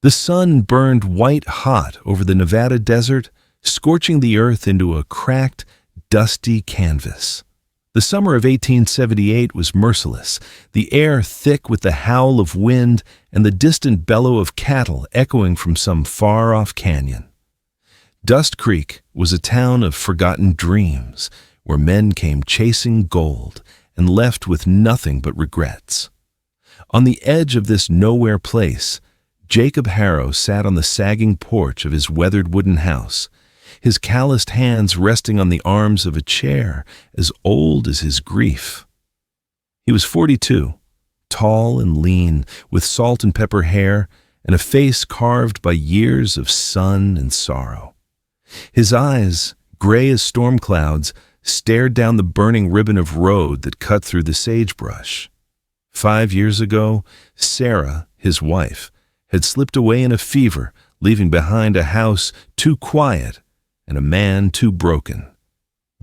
The sun burned white-hot over the Nevada desert, scorching the earth into a cracked, dusty canvas. The summer of 1878 was merciless, the air thick with the howl of wind and the distant bellow of cattle echoing from some far-off canyon. Dust Creek was a town of forgotten dreams, where men came chasing gold and left with nothing but regrets. On the edge of this nowhere place, Jacob Harrow sat on the sagging porch of his weathered wooden house, his calloused hands resting on the arms of a chair as old as his grief. He was 42, tall and lean, with salt and pepper hair and a face carved by years of sun and sorrow. His eyes, gray as storm clouds, stared down the burning ribbon of road that cut through the sagebrush. 5 years ago, Sarah, his wife, had slipped away in a fever, leaving behind a house too quiet and a man too broken.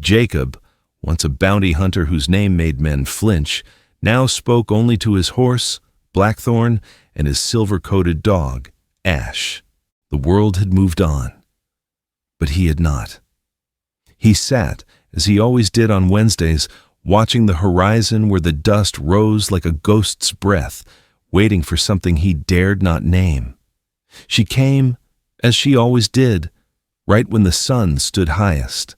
Jacob, once a bounty hunter whose name made men flinch, now spoke only to his horse, Blackthorn, and his silver-coated dog, Ash. The world had moved on, but he had not. He sat, as he always did on Wednesdays, watching the horizon where the dust rose like a ghost's breath, waiting for something he dared not name. She came, as she always did, right when the sun stood highest.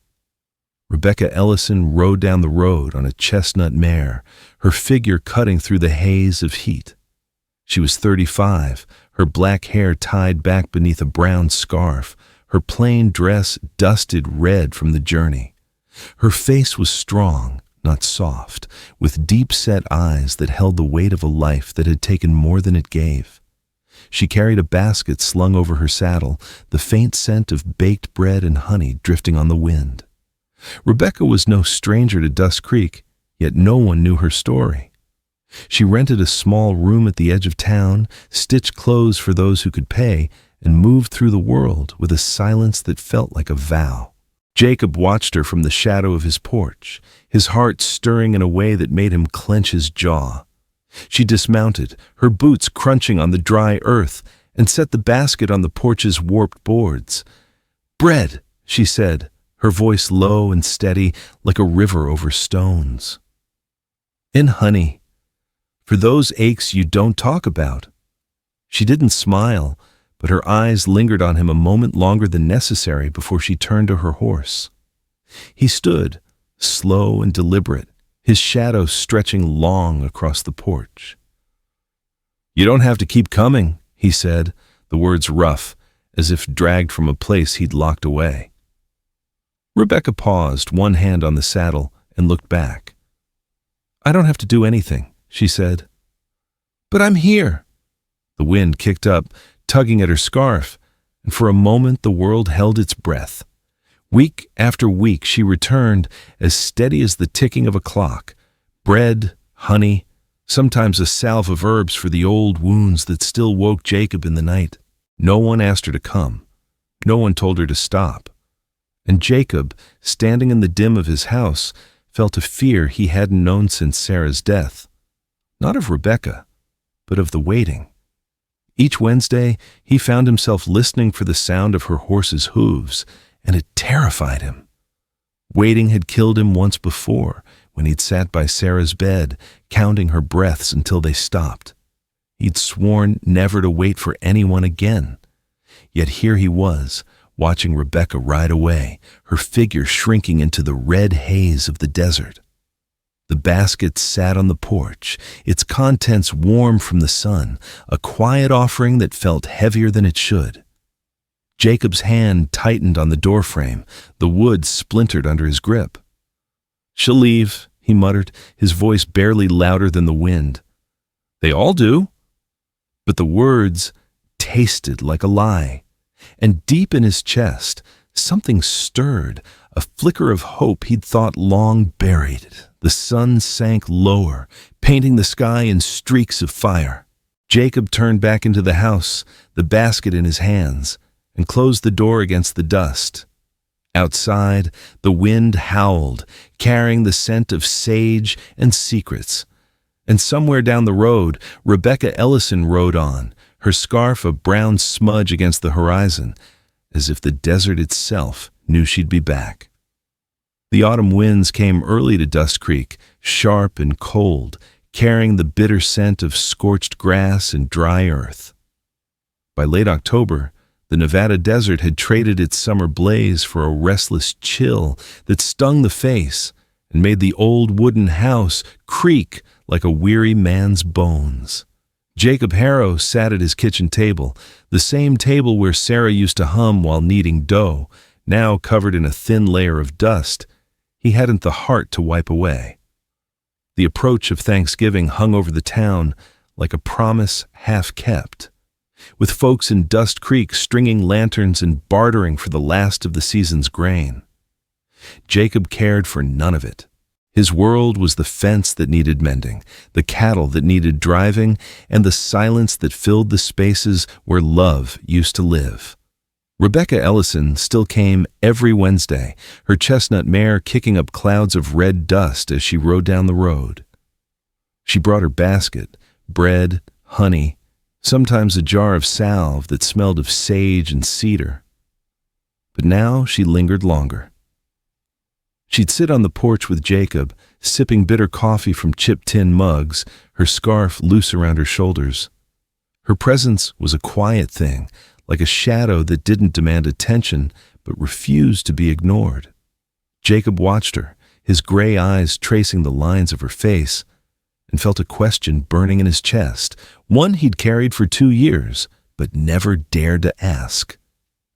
Rebecca Ellison rode down the road on a chestnut mare, her figure cutting through the haze of heat. She was 35, her black hair tied back beneath a brown scarf, her plain dress dusted red from the journey. Her face was strong, not soft, with deep-set eyes that held the weight of a life that had taken more than it gave. She carried a basket slung over her saddle, the faint scent of baked bread and honey drifting on the wind. Rebecca was no stranger to Dust Creek, yet no one knew her story. She rented a small room at the edge of town, stitched clothes for those who could pay, and moved through the world with a silence that felt like a vow. Jacob watched her from the shadow of his porch, his heart stirring in a way that made him clench his jaw. She dismounted, her boots crunching on the dry earth, and set the basket on the porch's warped boards. "Bread," she said, her voice low and steady like a river over stones. "And honey, for those aches you don't talk about." She didn't smile, but her eyes lingered on him a moment longer than necessary before she turned to her horse. He stood, slow and deliberate, his shadow stretching long across the porch. "You don't have to keep coming," he said, the words rough, as if dragged from a place he'd locked away. Rebecca paused, one hand on the saddle, and looked back. "I don't have to do anything," she said. "But I'm here." The wind kicked up, tugging at her scarf, and for a moment the world held its breath. Week after week she returned, as steady as the ticking of a clock. Bread, honey, sometimes a salve of herbs for the old wounds that still woke Jacob in the night. No one asked her to come. No one told her to stop. And Jacob, standing in the dim of his house, felt a fear he hadn't known since Sarah's death. Not of Rebecca, but of the waiting. Each Wednesday, he found himself listening for the sound of her horse's hooves, and it terrified him. Waiting had killed him once before, when he'd sat by Sarah's bed, counting her breaths until they stopped. He'd sworn never to wait for anyone again. Yet here he was, watching Rebecca ride away, her figure shrinking into the red haze of the desert. The basket sat on the porch, its contents warm from the sun, a quiet offering that felt heavier than it should. Jacob's hand tightened on the doorframe, the wood splintered under his grip. "She'll leave," he muttered, his voice barely louder than the wind. "They all do." But the words tasted like a lie, and deep in his chest, something stirred, a flicker of hope he'd thought long buried. The sun sank lower, painting the sky in streaks of fire. Jacob turned back into the house, the basket in his hands, and closed the door against the dust. Outside, the wind howled, carrying the scent of sage and secrets. And somewhere down the road, Rebecca Ellison rode on, her scarf a brown smudge against the horizon, as if the desert itself knew she'd be back. The autumn winds came early to Dust Creek, sharp and cold, carrying the bitter scent of scorched grass and dry earth. By late October, the Nevada desert had traded its summer blaze for a restless chill that stung the face and made the old wooden house creak like a weary man's bones. Jacob Harrow sat at his kitchen table, the same table where Sarah used to hum while kneading dough, now covered in a thin layer of dust he hadn't the heart to wipe away. The approach of Thanksgiving hung over the town like a promise half kept, with folks in Dust Creek stringing lanterns and bartering for the last of the season's grain. Jacob cared for none of it. His world was the fence that needed mending, the cattle that needed driving, and the silence that filled the spaces where love used to live. Rebecca Ellison still came every Wednesday, her chestnut mare kicking up clouds of red dust as she rode down the road. She brought her basket, bread, honey, sometimes a jar of salve that smelled of sage and cedar. But now she lingered longer. She'd sit on the porch with Jacob, sipping bitter coffee from chipped tin mugs, her scarf loose around her shoulders. Her presence was a quiet thing, like a shadow that didn't demand attention but refused to be ignored. Jacob watched her, his gray eyes tracing the lines of her face, and felt a question burning in his chest, one he'd carried for 2 years but never dared to ask.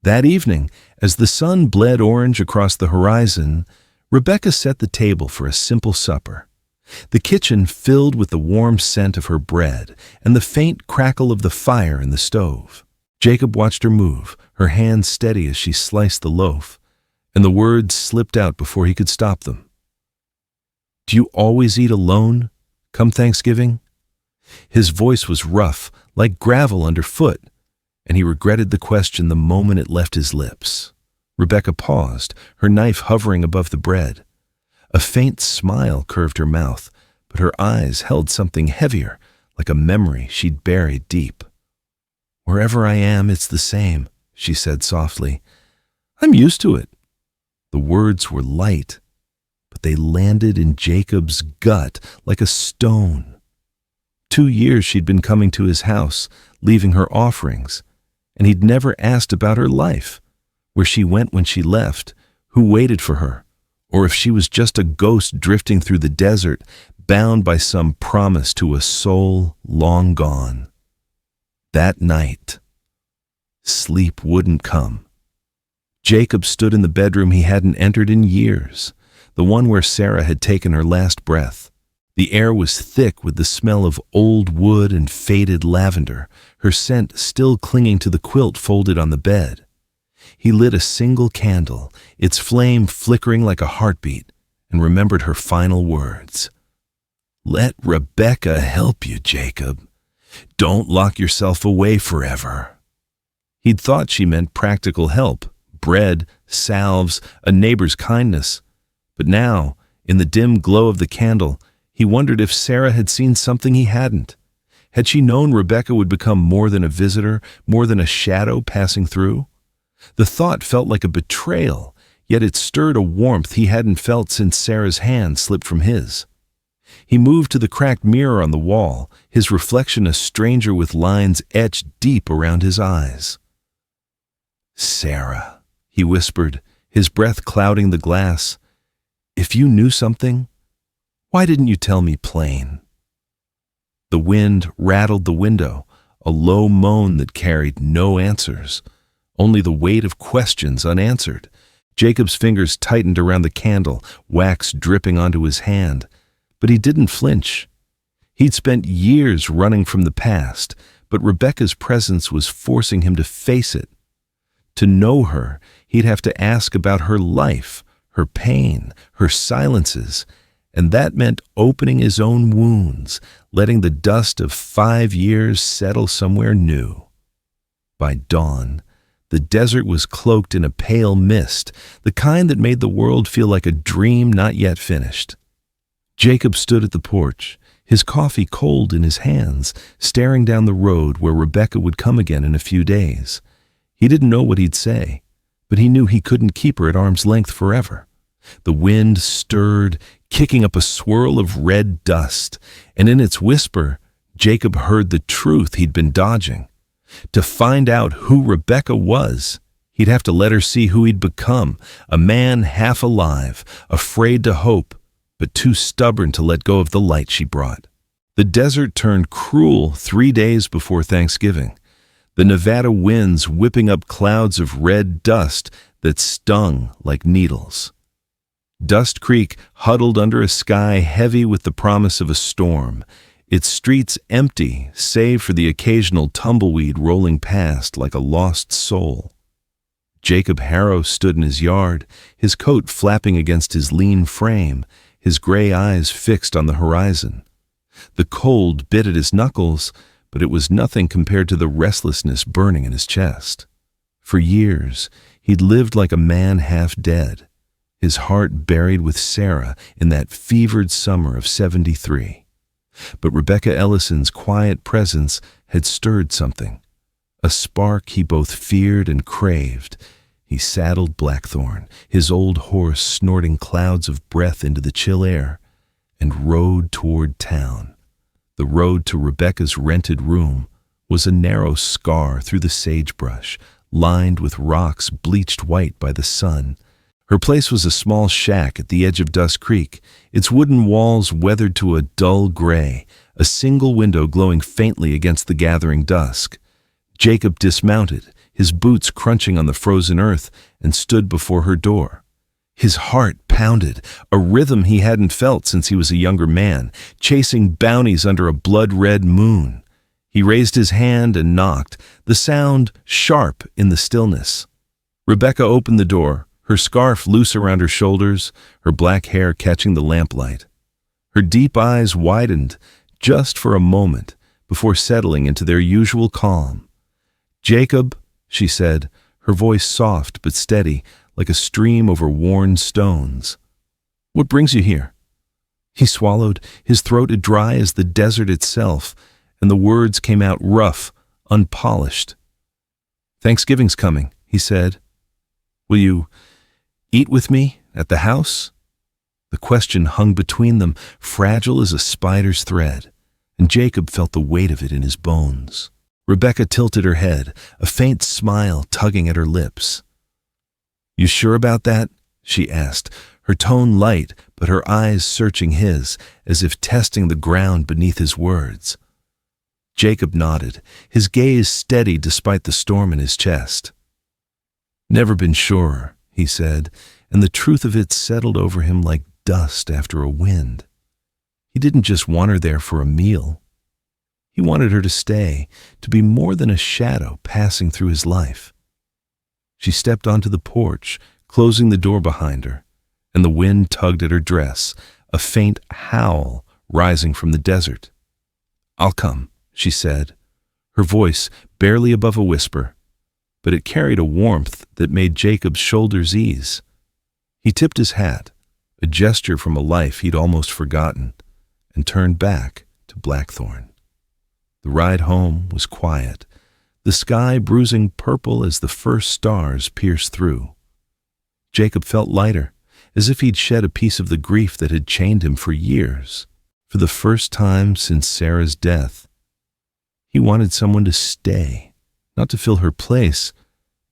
That evening, as the sun bled orange across the horizon, Rebecca set the table for a simple supper. The kitchen filled with the warm scent of her bread and the faint crackle of the fire in the stove. Jacob watched her move, her hands steady as she sliced the loaf, and the words slipped out before he could stop them. "Do you always eat alone, come Thanksgiving?" His voice was rough, like gravel underfoot, and he regretted the question the moment it left his lips. Rebecca paused, her knife hovering above the bread. A faint smile curved her mouth, but her eyes held something heavier, like a memory she'd buried deep. "Wherever I am, it's the same," she said softly. "I'm used to it." The words were light, but they landed in Jacob's gut like a stone. 2 years she'd been coming to his house, leaving her offerings, and he'd never asked about her life, where she went when she left, who waited for her, or if she was just a ghost drifting through the desert, bound by some promise to a soul long gone. That night, sleep wouldn't come. Jacob stood in the bedroom he hadn't entered in years, the one where Sarah had taken her last breath. The air was thick with the smell of old wood and faded lavender, her scent still clinging to the quilt folded on the bed. He lit a single candle, its flame flickering like a heartbeat, and remembered her final words. "Let Rebecca help you, Jacob. Don't lock yourself away forever." He'd thought she meant practical help, bread, salves, a neighbor's kindness. But now, in the dim glow of the candle, he wondered if Sarah had seen something he hadn't. Had she known Rebecca would become more than a visitor, more than a shadow passing through? The thought felt like a betrayal, yet it stirred a warmth he hadn't felt since Sarah's hand slipped from his. He moved to the cracked mirror on the wall, his reflection a stranger with lines etched deep around his eyes. "Sarah," he whispered, his breath clouding the glass, "if you knew something, why didn't you tell me plain?" The wind rattled the window, a low moan that carried no answers, only the weight of questions unanswered. Jacob's fingers tightened around the candle, wax dripping onto his hand, but he didn't flinch. He'd spent years running from the past, but Rebecca's presence was forcing him to face it. To know her, he'd have to ask about her life, her pain, her silences, and that meant opening his own wounds, letting the dust of 5 years settle somewhere new. By dawn, the desert was cloaked in a pale mist, the kind that made the world feel like a dream not yet finished. Jacob stood at the porch, his coffee cold in his hands, staring down the road where Rebecca would come again in a few days. He didn't know what he'd say, but he knew he couldn't keep her at arm's length forever. The wind stirred, kicking up a swirl of red dust, and in its whisper, Jacob heard the truth he'd been dodging. To find out who Rebecca was, he'd have to let her see who he'd become, a man half alive, afraid to hope, but too stubborn to let go of the light she brought. The desert turned cruel 3 days before Thanksgiving, the Nevada winds whipping up clouds of red dust that stung like needles. Dust Creek huddled under a sky heavy with the promise of a storm, its streets empty save for the occasional tumbleweed rolling past like a lost soul. Jacob Harrow stood in his yard, his coat flapping against his lean frame, his gray eyes fixed on the horizon. The cold bit at his knuckles, but it was nothing compared to the restlessness burning in his chest. For years, he'd lived like a man half dead, his heart buried with Sarah in that fevered summer of '73. But Rebecca Ellison's quiet presence had stirred something, a spark he both feared and craved. He saddled Blackthorn, his old horse snorting clouds of breath into the chill air, and rode toward town. The road to Rebecca's rented room was a narrow scar through the sagebrush, lined with rocks bleached white by the sun. Her place was a small shack at the edge of Dust Creek, its wooden walls weathered to a dull gray, a single window glowing faintly against the gathering dusk. Jacob dismounted, his boots crunching on the frozen earth, and stood before her door. His heart pounded, a rhythm he hadn't felt since he was a younger man, chasing bounties under a blood-red moon. He raised his hand and knocked, the sound sharp in the stillness. Rebecca opened the door, her scarf loose around her shoulders, her black hair catching the lamplight. Her deep eyes widened just for a moment before settling into their usual calm. "Jacob," she said, her voice soft but steady, like a stream over worn stones. "What brings you here?" He swallowed, his throat as dry as the desert itself, and the words came out rough, unpolished. "Thanksgiving's coming," he said. "Will you eat with me at the house?" The question hung between them, fragile as a spider's thread, and Jacob felt the weight of it in his bones. Rebecca tilted her head, a faint smile tugging at her lips. "You sure about that?" she asked, her tone light but her eyes searching his, as if testing the ground beneath his words. Jacob nodded, his gaze steady despite the storm in his chest. "Never been surer," he said, and the truth of it settled over him like dust after a wind. He didn't just want her there for a meal. He wanted her to stay, to be more than a shadow passing through his life. She stepped onto the porch, closing the door behind her, and the wind tugged at her dress, a faint howl rising from the desert. "I'll come," she said, her voice barely above a whisper, but it carried a warmth that made Jacob's shoulders ease. He tipped his hat, a gesture from a life he'd almost forgotten, and turned back to Blackthorn. The ride home was quiet, the sky bruising purple as the first stars pierced through. Jacob felt lighter, as if he'd shed a piece of the grief that had chained him for years. For the first time since Sarah's death, he wanted someone to stay, not to fill her place,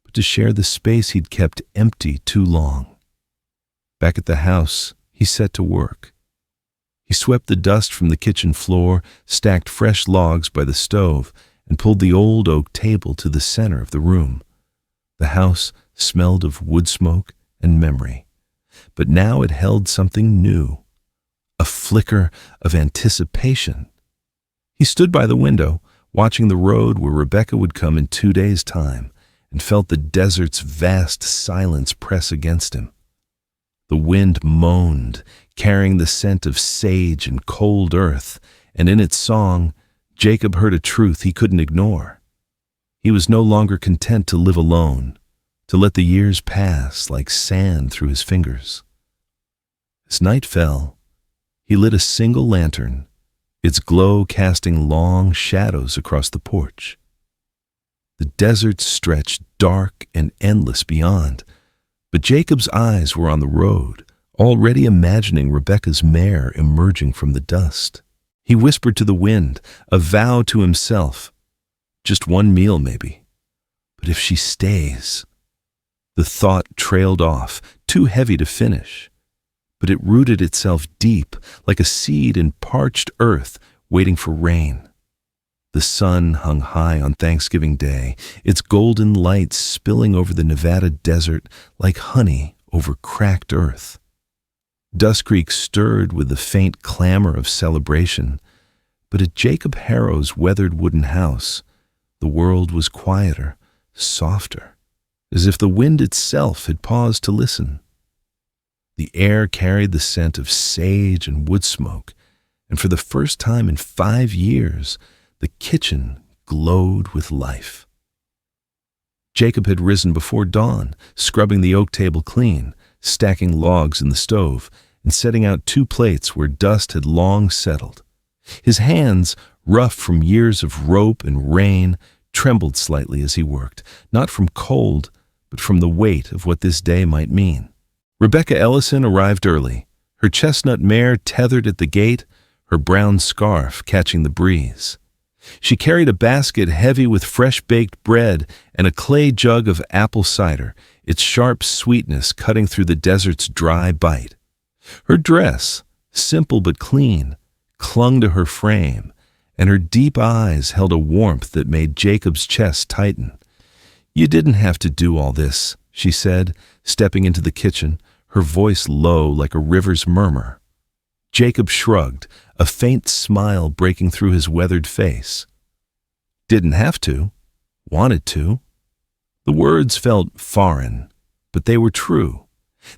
but to share the space he'd kept empty too long. Back at the house, he set to work. He swept the dust from the kitchen floor, stacked fresh logs by the stove, and pulled the old oak table to the center of the room. The house smelled of wood smoke and memory, but now it held something new, a flicker of anticipation. He stood by the window, watching the road where Rebecca would come in 2 days' time, and felt the desert's vast silence press against him. The wind moaned, carrying the scent of sage and cold earth, and in its song, Jacob heard a truth he couldn't ignore. He was no longer content to live alone, to let the years pass like sand through his fingers. As night fell, he lit a single lantern its glow casting long shadows across the porch. The desert stretched dark and endless beyond, but Jacob's eyes were on the road, already imagining Rebekah's mare emerging from the dust. He whispered to the wind, a vow to himself. Just one meal, maybe. But if she stays... The thought trailed off, too heavy to finish. But it rooted itself deep, like a seed in parched earth, waiting for rain. The sun hung high on Thanksgiving Day, its golden light spilling over the Nevada desert like honey over cracked earth. Dust Creek stirred with the faint clamor of celebration, but at Jacob Harrow's weathered wooden house, the world was quieter, softer, as if the wind itself had paused to listen. The air carried the scent of sage and wood smoke, and for the first time in 5 years, the kitchen glowed with life. Jacob had risen before dawn, scrubbing the oak table clean, stacking logs in the stove, and setting out 2 plates where dust had long settled. His hands, rough from years of rope and rain, trembled slightly as he worked, not from cold, but from the weight of what this day might mean. Rebekah Ellison arrived early, her chestnut mare tethered at the gate, her brown scarf catching the breeze. She carried a basket heavy with fresh-baked bread and a clay jug of apple cider, its sharp sweetness cutting through the desert's dry bite. Her dress, simple but clean, clung to her frame, and her deep eyes held a warmth that made Jacob's chest tighten. "You didn't have to do all this," she said, stepping into the kitchen, her voice low like a river's murmur. Jacob shrugged, a faint smile breaking through his weathered face. Didn't have to. Wanted to. The words felt foreign, but they were true.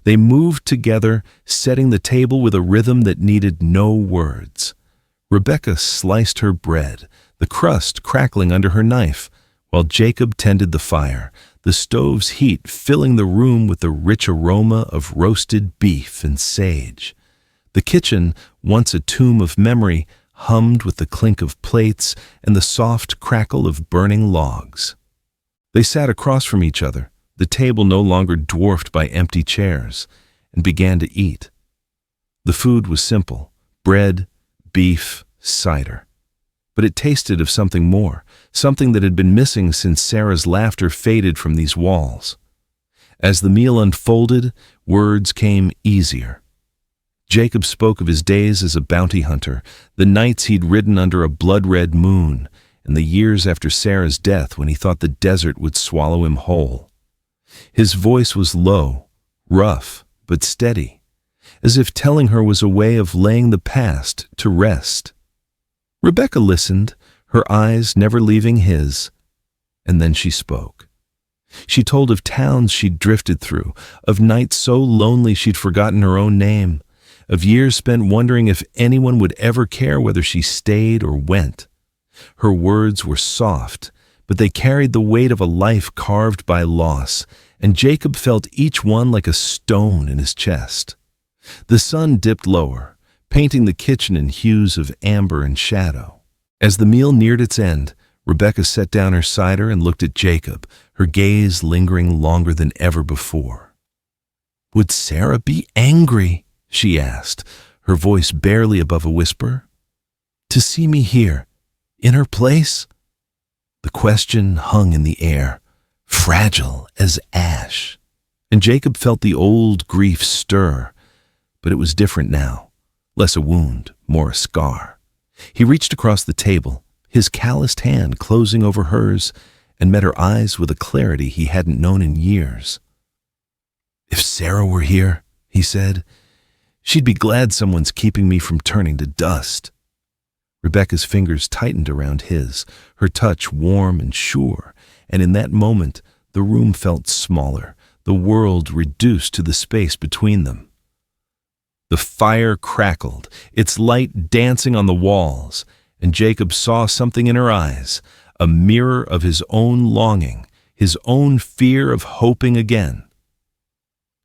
They moved together, setting the table with a rhythm that needed no words. Rebekah sliced her bread, the crust crackling under her knife, while Jacob tended the fire, the stove's heat filling the room with the rich aroma of roasted beef and sage. The kitchen, once a tomb of memory, hummed with the clink of plates and the soft crackle of burning logs. They sat across from each other, the table no longer dwarfed by empty chairs, and began to eat. The food was simple: bread, beef, cider. But it tasted of something more, something that had been missing since Sarah's laughter faded from these walls. As the meal unfolded, words came easier. Jacob spoke of his days as a bounty hunter, the nights he'd ridden under a blood-red moon, and the years after Sarah's death when he thought the desert would swallow him whole. His voice was low, rough, but steady, as if telling her was a way of laying the past to rest. Rebekah listened, her eyes never leaving his, and then she spoke. She told of towns she'd drifted through, of nights so lonely she'd forgotten her own name, of years spent wondering if anyone would ever care whether she stayed or went. Her words were soft, but they carried the weight of a life carved by loss, and Jacob felt each one like a stone in his chest. The sun dipped lower, painting the kitchen in hues of amber and shadow. As the meal neared its end, Rebekah set down her cider and looked at Jacob, her gaze lingering longer than ever before. "Would Sarah be angry?" she asked, her voice barely above a whisper. "To see me here, in her place?" The question hung in the air, fragile as ash, and Jacob felt the old grief stir, but it was different now, less a wound, more a scar. He reached across the table, his calloused hand closing over hers, and met her eyes with a clarity he hadn't known in years. "If Sarah were here," he said, "she'd be glad someone's keeping me from turning to dust." Rebekah's fingers tightened around his, her touch warm and sure, and in that moment the room felt smaller, the world reduced to the space between them. The fire crackled, its light dancing on the walls, and Jacob saw something in her eyes, a mirror of his own longing, his own fear of hoping again.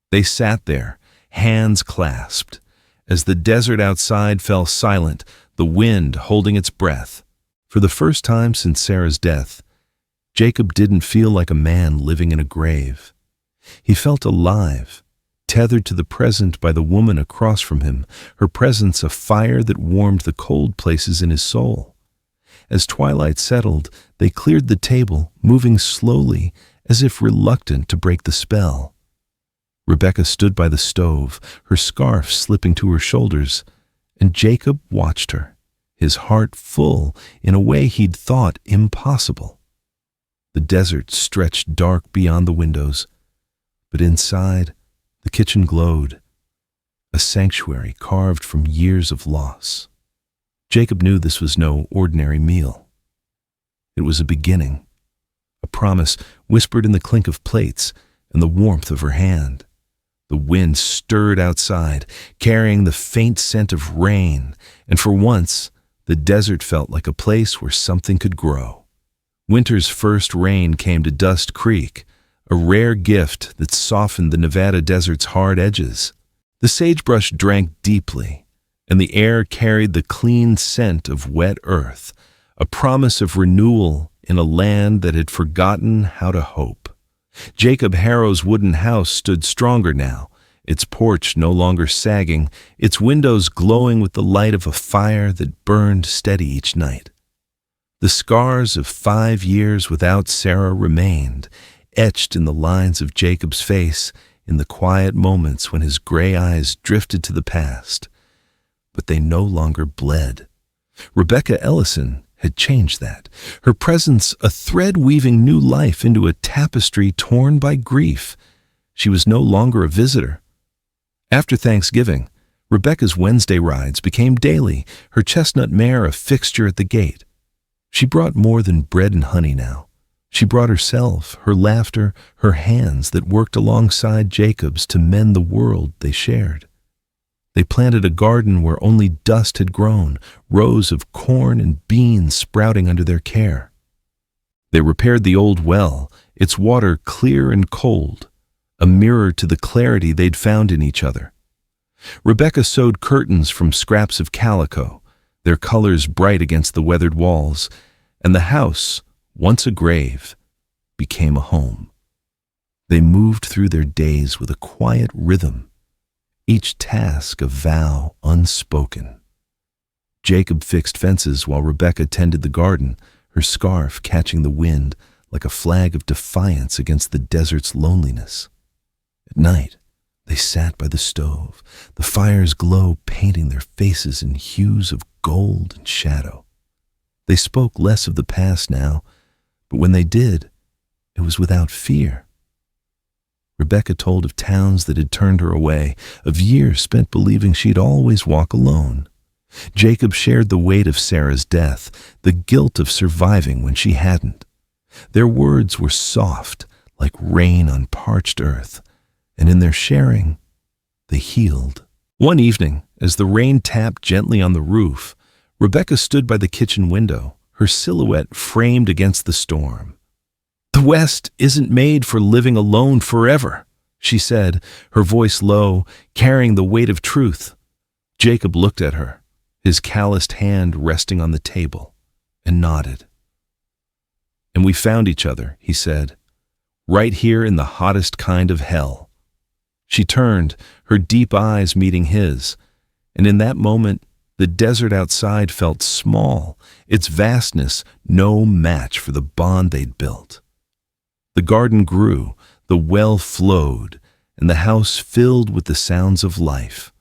They sat there, hands clasped. As the desert outside fell silent, the wind holding its breath. For the first time since Sarah's death, Jacob didn't feel like a man living in a grave. He felt alive, tethered to the present by the woman across from him, her presence a fire that warmed the cold places in his soul. As twilight settled, they cleared the table, moving slowly, as if reluctant to break the spell. Rebecca stood by the stove, her scarf slipping to her shoulders, and Jacob watched her, his heart full in a way he'd thought impossible. The desert stretched dark beyond the windows, but inside, the kitchen glowed, a sanctuary carved from years of loss. Jacob knew this was no ordinary meal. It was a beginning, a promise whispered in the clink of plates and the warmth of her hand. The wind stirred outside, carrying the faint scent of rain, and for once, the desert felt like a place where something could grow. Winter's first rain came to Dust Creek, a rare gift that softened the Nevada desert's hard edges. The sagebrush drank deeply, and the air carried the clean scent of wet earth, a promise of renewal in a land that had forgotten how to hope. Jacob Harrow's wooden house stood stronger now, its porch no longer sagging, its windows glowing with the light of a fire that burned steady each night. The scars of 5 years without Sarah remained, etched in the lines of Jacob's face in the quiet moments when his gray eyes drifted to the past. But they no longer bled. Rebecca Ellison had changed that, her presence a thread weaving new life into a tapestry torn by grief. She was no longer a visitor. After Thanksgiving, Rebecca's Wednesday rides became daily, her chestnut mare a fixture at the gate. She brought more than bread and honey now. She brought herself, her laughter, her hands that worked alongside Jacob's to mend the world they shared. They planted a garden where only dust had grown, rows of corn and beans sprouting under their care. They repaired the old well, its water clear and cold, a mirror to the clarity they'd found in each other. Rebecca sewed curtains from scraps of calico, their colors bright against the weathered walls, and the house, once a grave, became a home. They moved through their days with a quiet rhythm, each task a vow unspoken. Jacob fixed fences while Rebecca tended the garden, her scarf catching the wind like a flag of defiance against the desert's loneliness. At night, they sat by the stove, the fire's glow painting their faces in hues of gold and shadow. They spoke less of the past now, but when they did, it was without fear. Rebecca told of towns that had turned her away, of years spent believing she'd always walk alone. Jacob shared the weight of Sarah's death, the guilt of surviving when she hadn't. Their words were soft, like rain on parched earth, and in their sharing, they healed. One evening, as the rain tapped gently on the roof, Rebecca stood by the kitchen window, her silhouette framed against the storm. "The West isn't made for living alone forever," she said, her voice low, carrying the weight of truth. Jacob looked at her, his calloused hand resting on the table, and nodded. "And we found each other," he said, "right here in the hottest kind of hell." She turned, her deep eyes meeting his, and in that moment, the desert outside felt small, its vastness no match for the bond they'd built. The garden grew, the well flowed, and the house filled with the sounds of life.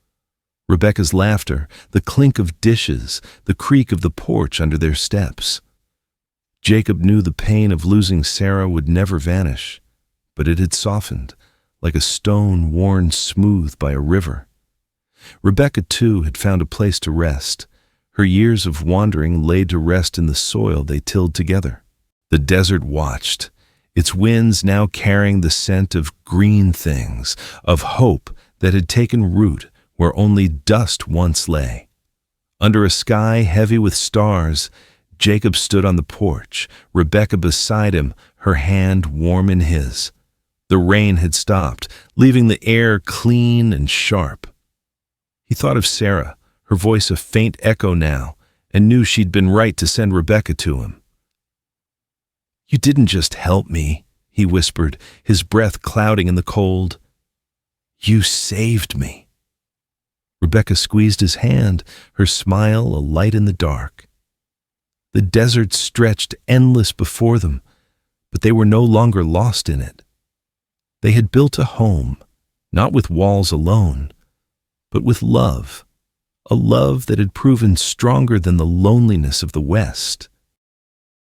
Rebecca's laughter, the clink of dishes, the creak of the porch under their steps. Jacob knew the pain of losing Sarah would never vanish, but it had softened, like a stone worn smooth by a river. Rebecca, too, had found a place to rest, her years of wandering laid to rest in the soil they tilled together. The desert watched, its winds now carrying the scent of green things, of hope that had taken root where only dust once lay. Under a sky heavy with stars, Jacob stood on the porch, Rebecca beside him, her hand warm in his. The rain had stopped, leaving the air clean and sharp. He thought of Sarah, her voice a faint echo now, and knew she'd been right to send Rebecca to him. "You didn't just help me," he whispered, his breath clouding in the cold. "You saved me." Rebecca squeezed his hand, her smile a light in the dark. The desert stretched endless before them, but they were no longer lost in it. They had built a home, not with walls alone, but with love, a love that had proven stronger than the loneliness of the West.